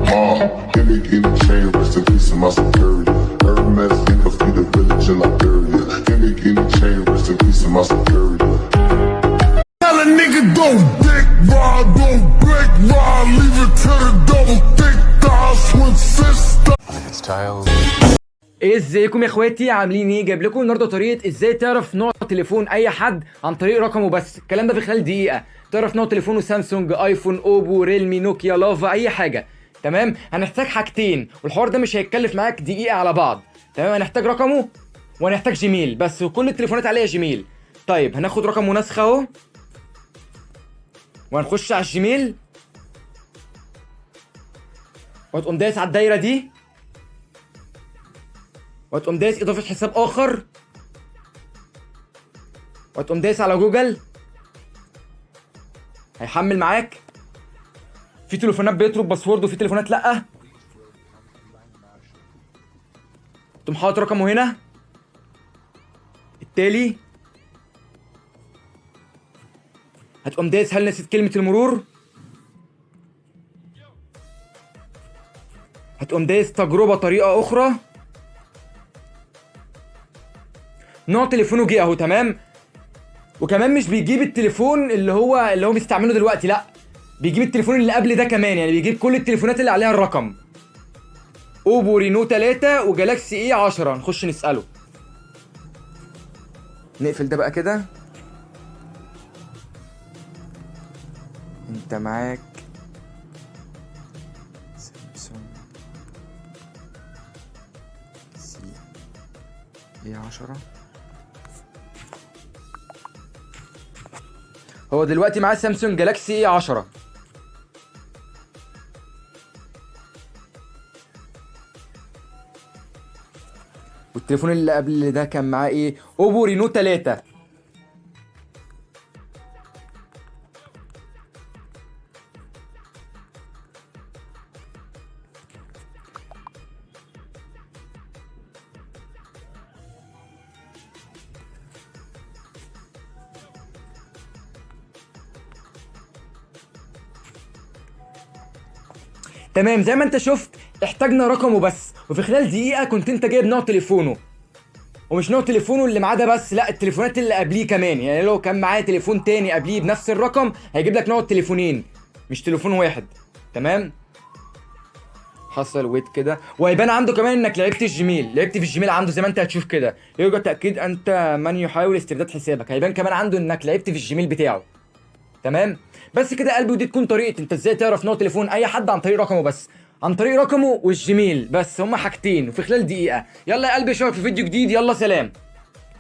Gimmick in the chain, rest in peace of my security. Hermes in the feet of village in Liberia. Gimmick in the chain, rest in peace of my security. Tell a nigga don't dick ride, don't break ride, leave it to the double thick thighs, twin sister. ايه ازيكم يا اخواتي، عاملين ايه؟ جايب لكم النهارده طريقه ازاي تعرف نوع تليفون اي حد عن طريق رقمه بس. الكلام ده في خلال دقيقه تعرف نوع تليفونه، سامسونج، ايفون، اوبو، ريلمي، نوكيا، لافا، اي حاجه. تمام، هنحتاج حاجتين والحوار ده مش هيتكلف معاك دقيقه على بعض. تمام، هنحتاج رقمه وهنحتاج جيميل بس، وكل التليفونات عليها جيميل. طيب هناخد رقم منسخ اهو وهنخش على الجيميل وهتقوم دايس على الدايره دي وهتقوم دايس اضافه حساب اخر وهتقوم دايس على جوجل. هيحمل معاك. في تليفونات بيطلب باسورد وفي تليفونات لا. تقوم حاطط رقمه هنا التالي. هتقوم دايس هل نسيت كلمه المرور. هتقوم دايس تجربه طريقه اخرى. نوع تليفونه جه اهو. تمام، وكمان مش بيجيب التليفون اللي هو بيستعمله دلوقتي، لا بيجيب التليفون اللي قبل ده كمان، يعني بيجيب كل التليفونات اللي عليها الرقم. اوبو رينو 3 وجالاكسي اي 10. نخش نسأله. نقفل ده بقى كده. انت معاك سامسونج سي اي 10. هو دلوقتي معاه سامسونج جالاكسي اي 10. والتليفون اللي قبل ده كان معاه ايه؟ اوبو رينو 3. تمام، زي ما انت شفت احتاجنا رقمه بس، وفي خلال دقيقة كنت انت جايب نوع تليفونه. ومش نوع تليفونه اللي معاه ده بس، لا التليفونات اللي قبليه كمان. يعني لو كان معاه تليفون تاني قبليه بنفس الرقم هيجيب لك نوع التليفونين مش تليفون واحد. تمام، حصل ويت كده. وهيبان عنده كمان انك لعبت في الجيميل عنده زي ما انت هتشوف كده. يرجى تأكيد انت من يحاول استرداد حسابك. هيبان كمان عنده انك لعبت في الجيميل بتاعه. تمام، بس كده يا قلبي، ودي تكون طريقه انت ازاي تعرف نوع تليفون اي حد عن طريق رقمه بس. عن طريق رقمه والجيميل بس، هما حاجتين وفي خلال دقيقه. يلا يا قلبي اشوفك في فيديو جديد. يلا سلام.